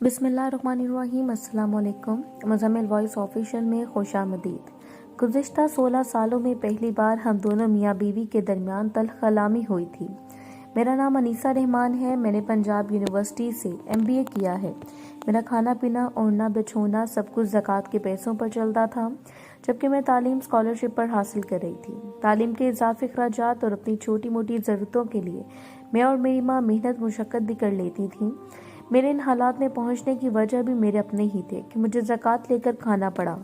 बिस्मिल्लाहिर्रहमानिर्रहीम। अस्सलाम वालेकुम। मुज़म्मिल वॉइस ऑफिशियल में खुशामदीद। गुज़िश्ता 16 सालों में पहली बार हम दोनों मियाँ बीवी के दरमियान तल्ख़ कलामी हुई थी। मेरा नाम अनीसा रहमान है। मैंने पंजाब यूनिवर्सिटी से MBA किया है। मेरा खाना पीना, ओढ़ना बिछोना सब कुछ ज़कात के पैसों पर चलता था, जबकि मैं तालीम स्कॉलरशिप पर हासिल कर रही थी। तालीम के इजाफी अखराजात और अपनी छोटी मोटी ज़रूरतों के लिए मैं और मेरी माँ मेहनत मुशक्क़त भी कर लेती थीं। मेरे इन हालात में पहुंचने की वजह भी मेरे अपने ही थे कि मुझे ज़कात लेकर खाना पड़ा।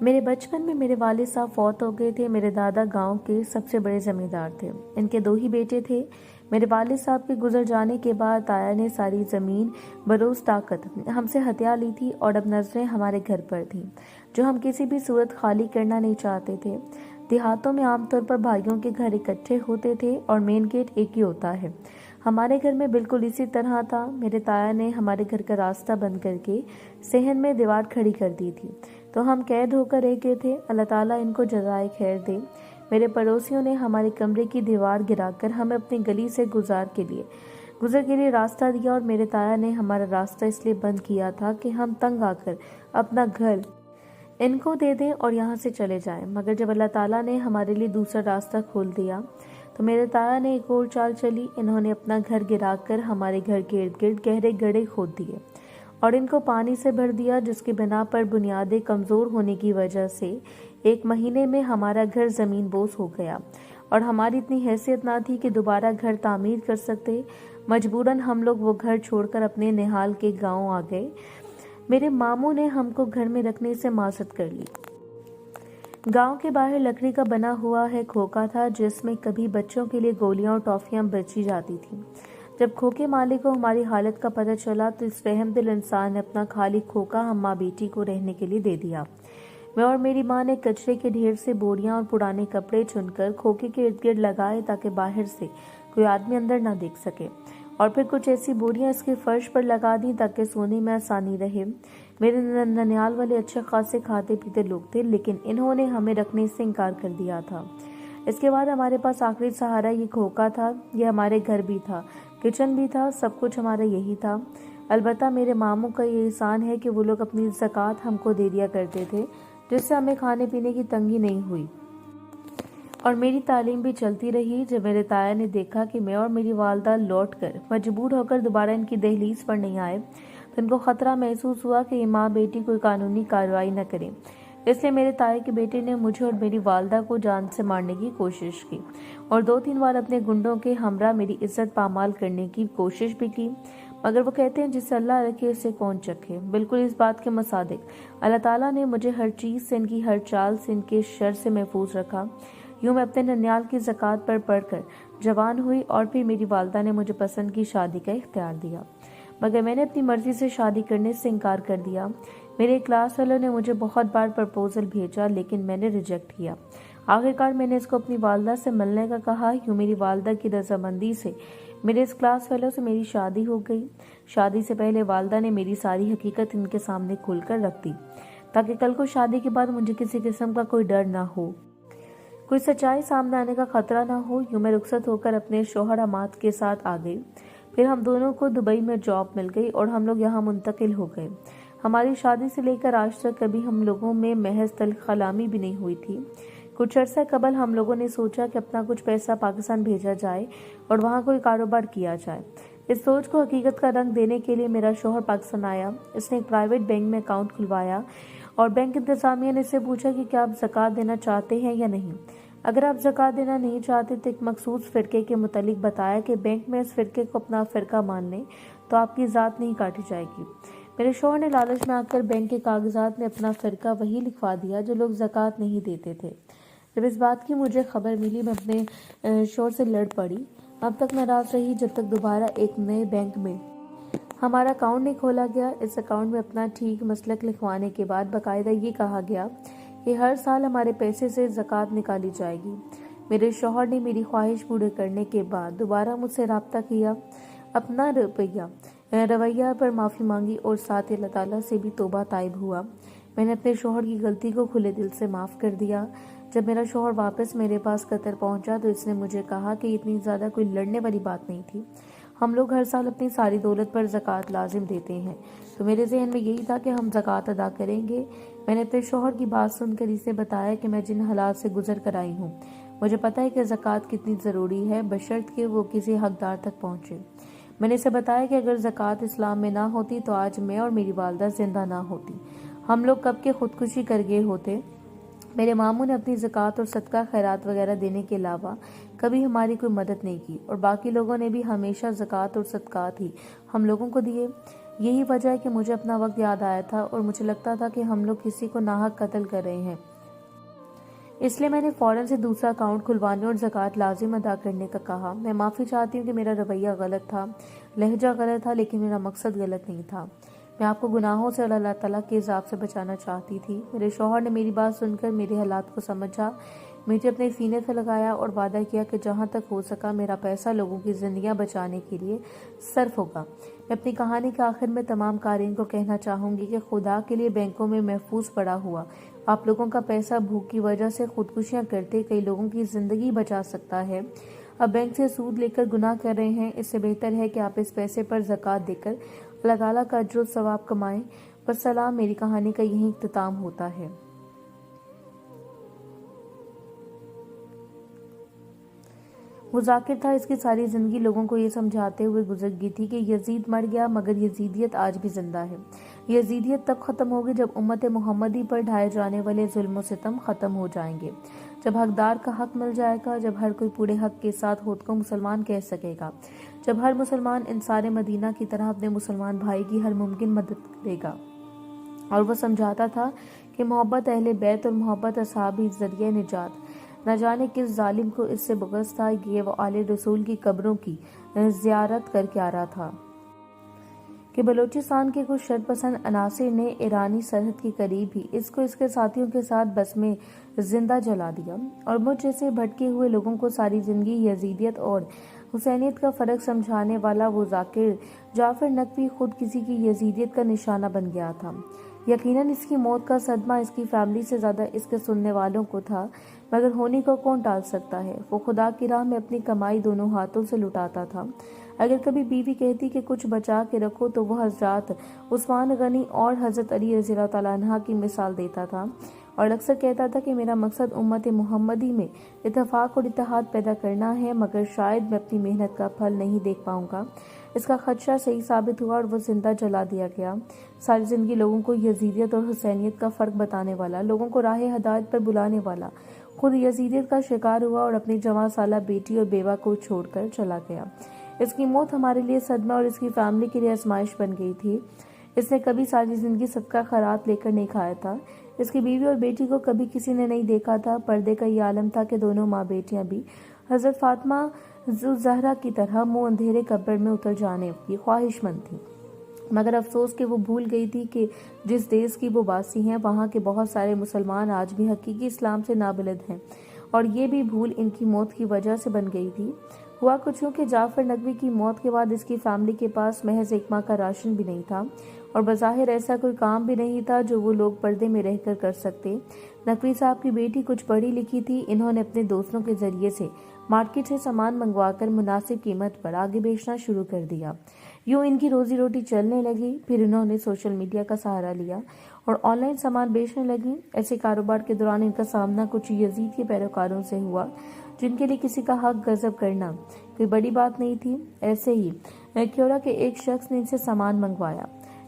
मेरे बचपन में मेरे वालिद साहब फौत हो गए थे। मेरे दादा गांव के सबसे बड़े जमींदार थे। इनके 2 ही बेटे थे। मेरे वालिद साहब के गुजर जाने के बाद ताया ने सारी ज़मीन बरोज़ ताकत हमसे हत्या ली थी और अब नज़रें हमारे घर पर थीं, जो हम किसी भी सूरत खाली करना नहीं चाहते थे। देहातों में आमतौर पर भाइयों के घर इकट्ठे होते थे और मेन गेट एक ही होता है। हमारे घर में बिल्कुल इसी तरह था। मेरे ताया ने हमारे घर का रास्ता बंद करके सहन में दीवार खड़ी कर दी थी, तो हम कैद होकर रह गए थे। अल्लाह ताला इनको जज़ाए खैर दे। मेरे पड़ोसियों ने हमारे कमरे की दीवार गिराकर हमें अपनी गली से गुजर के लिए रास्ता दिया और मेरे ताया ने हमारा रास्ता इसलिए बंद किया था कि हम तंग आकर अपना घर इनको दे दें और यहाँ से चले जाएं। मगर जब अल्लाह ताला ने हमारे लिए दूसरा रास्ता खोल दिया तो मेरे ताया ने एक और चाल चली। इन्होंने अपना घर गिराकर हमारे घर के इर्द गिर्द गहरे गड्ढे खोद दिए और इनको पानी से भर दिया, जिसकी बिना पर बुनियादें कमज़ोर होने की वजह से 1 महीने में हमारा घर ज़मीन बोस हो गया और हमारी इतनी हैसियत ना थी कि दोबारा घर तामीर कर सकते। मजबूरन हम लोग वो घर छोड़कर अपने निहाल के गांव आ गए। मेरे मामू ने हमको घर में रखने से माजरत कर ली। गांव के बाहर लकड़ी का बना हुआ है खोखा था, जिसमें कभी बच्चों के लिए गोलियां और टॉफियां बेची जाती थी। जब खोखे मालिक को हमारी हालत का पता चला तो इस रहमदिल इंसान ने अपना खाली खोखा हम माँ बेटी को रहने के लिए दे दिया। मैं और मेरी माँ ने कचरे के ढेर से बोरियां और पुराने कपड़े चुनकर खोखे के इर्द गिर्द लगाए ताकि बाहर से कोई आदमी अंदर ना देख सके, और फिर कुछ ऐसी बोरियां इसके फर्श पर लगा दी ताकि सोने में आसानी रहे। मेरे ननियाल वाले अच्छे खासे खाते पीते लोग थे, लेकिन इन्होंने हमें रखने से इनकार कर दिया था। इसके बाद हमारे पास आखिरी सहारा ये खोखा था। ये हमारे घर भी था, किचन भी था, सब कुछ हमारा यही था। अलबत्ता मेरे मामू का ये एहसान है कि वो लोग अपनी ज़कात हमको दे दिया करते थे, जिससे हमें खाने पीने की तंगी नहीं हुई और मेरी तालीम भी चलती रही। जब मेरे ताया ने देखा कि मैं और मेरी वालदा लौटकर मजबूर होकर दोबारा इनकी दहलीज पर नहीं आए, तो इनको खतरा महसूस हुआ कि ये माँ बेटी कोई कानूनी कार्रवाई न करें। इसलिए मेरे ताए के बेटे ने मुझे और मेरी वालदा को जान से मारने की कोशिश की और 2-3 बार अपने गुंडों के हमरा मेरी इज्जत पामाल करने की कोशिश भी की। मगर वो कहते हैं जिसे अल्लाह रखे उसे कौन चखे। बिल्कुल इस बात के मुताबिक अल्लाह ताला ने मुझे हर चीज़ से, इनकी हर चाल से, इनके शर से महफूज रखा। यूँ मैं अपने ननियाल की ज़कात पर पढ़कर जवान हुई और फिर मेरी वालदा ने मुझे पसंद की शादी का इख्तियार दिया, मगर मैंने अपनी मर्जी से शादी करने से इनकार कर दिया। मेरे क्लास वालों ने मुझे बहुत बार प्रपोजल भेजा, लेकिन मैंने रिजेक्ट किया। आखिरकार मैंने इसको अपनी वालदा से मिलने का कहा। यूँ मेरी वालदा की रजामंदी से मेरे इस क्लास वालों से मेरी शादी हो गई। शादी से पहले वालदा ने मेरी सारी हकीकत इनके सामने खोलकर रख दी, ताकि कल को शादी के बाद मुझे किसी किस्म का कोई डर ना हो, कोई सच्चाई सामने आने का खतरा ना हो। यूँ मैं रुखसत होकर अपने शौहर अमाद के साथ आ गई। फिर हम दोनों को दुबई में जॉब मिल गई और हम लोग यहाँ मुंतकिल हो गए। हमारी शादी से लेकर आज तक कभी हम लोगों में महज तल्ख़ कलामी भी नहीं हुई थी। कुछ अरसा कबल हम लोगों ने सोचा कि अपना कुछ पैसा पाकिस्तान भेजा जाए और वहाँ कोई कारोबार किया जाए। इस सोच को हकीकत का रंग देने के लिए मेरा शौहर पाकिस्तान आया। इसने एक प्राइवेट बैंक में अकाउंट खुलवाया और बैंक इंतजामिया ने इससे पूछा कि क्या आप ज़कात देना चाहते हैं या नहीं। अगर आप ज़कात देना नहीं चाहते तो एक मखसूस फ़िरके के मुतालिक बताया कि बैंक में इस फ़िरके को अपना फ़िरका मान लें तो आपकी ज़ात नहीं काटी जाएगी। मेरे शौहर ने लालच में आकर बैंक के कागजात में अपना फ़िरका वही लिखवा दिया जो लोग ज़कात नहीं देते थे। जब इस बात की मुझे खबर मिली, मैं अपने शौहर से लड़ पड़ी। अब तक नाराज़ रही जब तक दोबारा एक नए बैंक में हमारा अकाउंट नहीं खोला गया। इस अकाउंट में अपना ठीक मसलक लिखवाने के बाद बाकायदा ये कहा गया कि हर साल हमारे पैसे से ज़कात निकाली जाएगी। मेरे शौहर ने मेरी ख्वाहिश पूरे करने के बाद दोबारा मुझसे रब्ता किया, अपना रवैया पर माफ़ी मांगी और साथ ही अल्लाह ताला से भी तौबा ताइब हुआ। मैंने अपने शौहर की गलती को खुले दिल से माफ़ कर दिया। जब मेरा शौहर वापस मेरे पास कतर पहुंचा तो इसने मुझे कहा कि इतनी ज़्यादा कोई लड़ने वाली बात नहीं थी। हम लोग हर साल अपनी सारी दौलत पर ज़कात लाजिम देते हैं, तो मेरे ज़हन में यही था कि हम ज़कात अदा करेंगे। मैंने अपने शौहर की बात सुनकर इसे बताया कि मैं जिन हालात से गुजर कर आई हूँ, मुझे पता है कि ज़कात कितनी ज़रूरी है, बशर्त कि वो किसी हकदार तक पहुँचे। मैंने इसे बताया कि अगर ज़कात इस्लाम में ना होती तो आज मैं और मेरी वालदा जिंदा ना होती, हम लोग कब के खुदकुशी कर गए होते। मेरे मामू ने अपनी ज़कात और सदका खैरात वगैरह देने के अलावा कभी हमारी कोई मदद नहीं की, और बाकी लोगों ने भी हमेशा ज़कात और सदकात ही हम लोगों को दिए। यही वजह है कि मुझे अपना वक्त याद आया था और मुझे लगता था कि हम लोग किसी को नाहक कत्ल कर रहे हैं, इसलिए मैंने फ़ौरन से दूसरा अकाउंट खुलवाने और ज़कात लाजिम अदा करने का कहा। मैं माफ़ी चाहती हूँ कि मेरा रवैया गलत था, लहजा गलत था, लेकिन मेरा मकसद गलत नहीं था। मैं आपको गुनाहों से और अल्लाह ताला के हिसाब से बचाना चाहती थी। मेरे शौहर ने मेरी बात सुनकर मेरे हालात को समझा, मुझे अपने सीने से लगाया और वादा किया कि जहाँ तक हो सका मेरा पैसा लोगों की ज़िंदगियाँ बचाने के लिए सर्फ होगा। मैं अपनी कहानी के आखिर में तमाम क़ारीन को कहना चाहूँगी कि खुदा के लिए बैंकों में महफूज पड़ा हुआ आप लोगों का पैसा भूख की वजह से खुदकुशियाँ करते कई लोगों की ज़िंदगी बचा सकता है। अब बैंक से सूद लेकर गुनाह कर रहे हैं, इससे बेहतर है कि आप इस पैसे पर ज़कात देकर अल्लाह ताला का अज्र सवाब कमाएं। वस्सलाम। मेरी कहानी का यही इख्तिताम होता है। वो जाकिर था, इसकी सारी ज़िंदगी लोगों को ये समझाते हुए गुजर गई थी कि यजीद मर गया मगर यजीदियत आज भी जिंदा है। यजीदियत तब ख़त्म होगी जब उम्मत मोहम्मदी पर ढाए जाने वाले जुल्म और सितम ख़त्म हो जाएंगे, जब हकदार का हक मिल जाएगा, जब हर कोई पूरे हक के साथ खुद को मुसलमान कह सकेगा, जब हर मुसलमान इंसार मदीना की तरह अपने मुसलमान भाई की हर मुमकिन मदद करेगा। और वह समझाता था कि मोहब्बत अहले बैत और मोहब्बत असहाब ही ज़रिया निजात। न जाने किस जालिम को इससे बुग़्ज़ था कि वो आले रसूल की कब्रों की ज़ियारत करके आ रहा था कि बलूचिस्तान के कुछ शरपसंद अनासिर ने ईरानी सरहद के करीब ही इसको इसके साथियों के साथ बस में जिंदा जला दिया। और मुझ जैसे भटके हुए लोगों को सारी ज़िंदगी यजीदियत और हुसैनियत का फ़र्क समझाने वाला वो जाकिर जाफ़र नकवी खुद किसी की यजीदियत का निशाना बन गया था। यकीनन इसकी मौत का सदमा इसकी फैमिली से ज़्यादा इसके सुनने वालों को था, मगर होने को कौन टाल सकता है। वो खुदा की राह में अपनी कमाई दोनों हाथों से लुटाता था। अगर कभी बीवी कहती कि कुछ बचा के रखो तो वह हज़रत उस्मान गनी और हज़रत अली रज़ी अल्लाह तआला अन्हा की मिसाल देता था, और अक्सर कहता था कि मेरा मकसद उम्मत मोहम्मदी में इत्तेफाक और इत्तेहाद पैदा करना है, मगर शायद मैं अपनी मेहनत का फल नहीं देख पाऊंगा। इसका खदशा सही साबित हुआ और वो जिंदा जला दिया गया। सारी ज़िंदगी लोगों को यजीदियत और हुसैनियत का फ़र्क बताने वाला, लोगों को राह हदायत पर बुलाने वाला, खुद यजीदियत का शिकार हुआ और अपनी जवां साला बेटी और बेवा को छोड़कर चला गया। इसकी मौत हमारे लिए सदमा और इसकी फैमिली के लिए आजमाइश बन गई थी। इसने कभी सारी ज़िंदगी सदका खैरात लेकर नहीं खाया था। इसकी बीवी और बेटी को कभी किसी ने नहीं देखा था। पर्दे का ये आलम था कि दोनों माँ बेटियां भी हज़रत फातिमा ज़हरा की तरह मुंह अंधेरे कब्र में उतर जाने की ख्वाहिशमंद थी, मगर अफसोस कि वो भूल गई थी कि जिस देश की वो वासी हैं वहाँ के बहुत सारे मुसलमान आज भी हकीकी इस्लाम से नाबलद हैं, और ये भी भूल इनकी मौत की वजह से बन गई थी। हुआ कुछ यूँ कि जाफ़र नकवी की मौत के बाद इसकी फैमिली के पास महज एक माह का राशन भी नहीं था, और बज़ाहिर ऐसा कोई काम भी नहीं था जो वो लोग पर्दे में रहकर कर सकते। नकवी साहब की बेटी कुछ पढ़ी लिखी थी। इन्होंने अपने दोस्तों के जरिए से मार्केट से सामान मंगवाकर मुनासिब कीमत पर आगे बेचना शुरू कर दिया। यूँ इनकी रोजी रोटी चलने लगी। फिर इन्होंने सोशल मीडिया का सहारा लिया और ऑनलाइन सामान बेचने लगी। ऐसे कारोबार के दौरान इनका सामना कुछ यजीद के पैरोकारों से हुआ, जिनके लिए किसी का हक गजब करना कोई बड़ी बात नहीं थी। ऐसे ही क्योड़ा के एक शख्स ने इनसे सामान मंगवाया।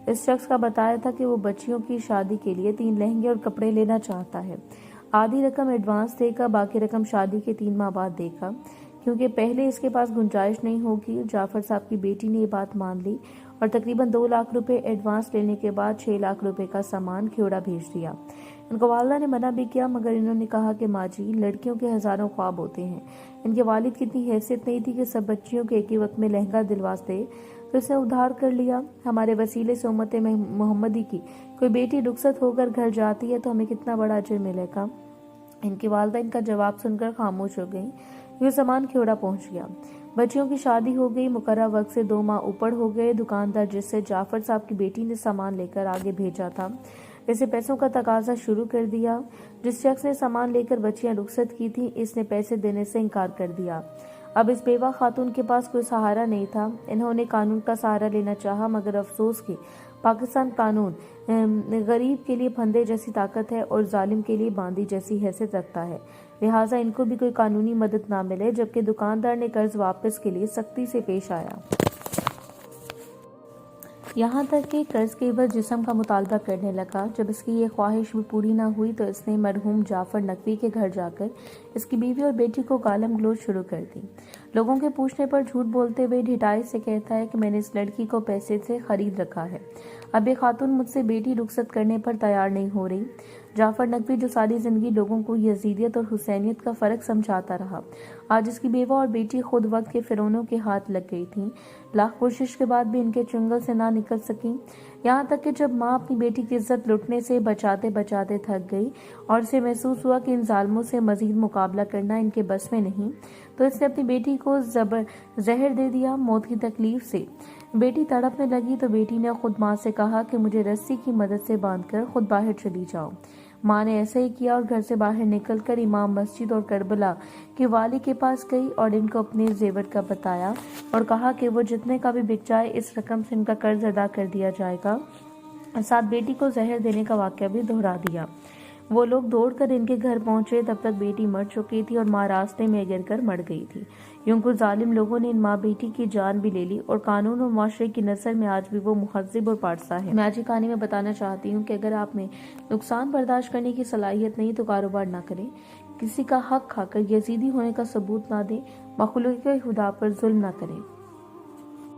इस शख्स का बताया था कि वो बच्चियों की शादी के लिए 3 लहंगे और कपड़े लेना चाहता है। आधी रकम एडवांस देगा, बाकी रकम शादी के 3 माह बाद देगा, क्योंकि पहले इसके पास गुंजाइश नहीं होगी। जाफ़र साहब की बेटी ने ये बात मान ली और तकरीबन 2 लाख रुपए एडवांस लेने के बाद 6 लाख रुपए का सामान क्योड़ा भेज दिया। इनको वालिदा ने मना भी किया, मगर इन्होंने कहा कि माँ जी, लड़कियों के हज़ारों ख्वाब होते हैं। इनके वालिद की इतनी हैसियत नहीं थी कि सब बच्चियों के एक ही वक्त में लहंगा दिलवा दे, तो इसने उधार कर लिया। हमारे वसीले से उम्मत मोहम्मदी की कोई बेटी रुखसत होकर घर जाती है तो हमें कितना बड़ा अजर मिलेगा। इनकी वालिदा इनका जवाब सुनकर खामोश हो गई। ये सामान क्योड़ा पहुंच गया। बच्चियों की शादी हो गई। मुकर्रर वक्त से 2 माह ऊपर हो गए। दुकानदार जिससे जाफ़र साहब की बेटी ने सामान लेकर आगे भेजा था, इसे पैसों का तकाजा शुरू कर दिया। जिस शख्स ने सामान लेकर बच्चियां रुखसत की थी, इसने पैसे देने से इनकार कर दिया। اب اس بیوہ خاتون کے پاس کوئی سہارا نہیں تھا۔ انہوں نے قانون کا سہارا لینا چاہا، مگر افسوس کہ پاکستان قانون غریب کے لیے پھندے جیسی طاقت ہے اور ظالم کے لیے باندی جیسی حیثیت رکھتا ہے، لہٰذا ان کو بھی کوئی قانونی مدد نہ ملے، جبکہ دکاندار نے قرض واپس کے لیے سختی سے پیش آیا۔ یہاں تک کہ قرض کے عوض جسم کا مطالبہ کرنے لگا۔ جب اس کی یہ خواہش بھی پوری نہ ہوئی تو اس نے مرحوم جعفر نقوی کے گھر جا کر اس کی بیوی اور بیٹی کو گالم گلوچ شروع کر دی۔ لوگوں کے پوچھنے پر جھوٹ بولتے ہوئے ڈھٹائی سے کہتا ہے کہ میں نے اس لڑکی کو پیسے سے خرید رکھا ہے۔ اب یہ خاتون مجھ سے بیٹی رخصت کرنے پر تیار نہیں ہو رہی۔ جعفر نقوی جو ساری زندگی لوگوں کو یزیدیت اور حسینیت کا فرق سمجھاتا رہا، آج اس کی بیوہ اور بیٹی خود وقت کے فرعونوں کے ہاتھ لگ گئی تھیں۔ لاکھ کوشش کے بعد بھی ان کے چنگل سے نہ نکل سکیں، یہاں تک کہ جب ماں اپنی بیٹی کی عزت لٹنے سے بچاتے بچاتے تھک گئی اور اسے محسوس ہوا کہ ان ظالموں سے مزید مقابلہ کرنا ان کے بس میں نہیں، تو اس نے اپنی بیٹی کو زہر دے دیا۔ موت کی تکلیف سے بیٹی تڑپنے لگی تو بیٹی نے خود ماں سے کہا کہ مجھے رسی کی مدد سے باندھ کر خود باہر چلی جاؤ۔ ماں نے ایسا ہی کیا اور گھر سے باہر نکل کر امام مسجد اور کربلا کے والی کے پاس گئی اور ان کو اپنے زیور کا بتایا اور کہا کہ وہ جتنے کا بھی بک جائے اس رقم سے ان کا قرض ادا کر دیا جائے گا۔ ساتھ بیٹی کو زہر دینے کا واقعہ بھی دہرا دیا۔ وہ لوگ دوڑ کر ان کے گھر پہنچے، تب تک بیٹی مر چکی تھی اور ماں راستے میں گر کر مر گئی تھی۔ یوں کچھ ظالم لوگوں نے ان ماں بیٹی کی جان بھی لے لی اور قانون اور معاشرے کی نظر میں آج بھی وہ مہذب اور پارسا ہے۔ میں آج کی کہانی میں بتانا چاہتی ہوں کہ اگر آپ میں نقصان برداشت کرنے کی صلاحیت نہیں تو کاروبار نہ کریں، کسی کا حق کھا کر یزیدی ہونے کا ثبوت نہ دیں، مخلوق خدا پر ظلم نہ کریں۔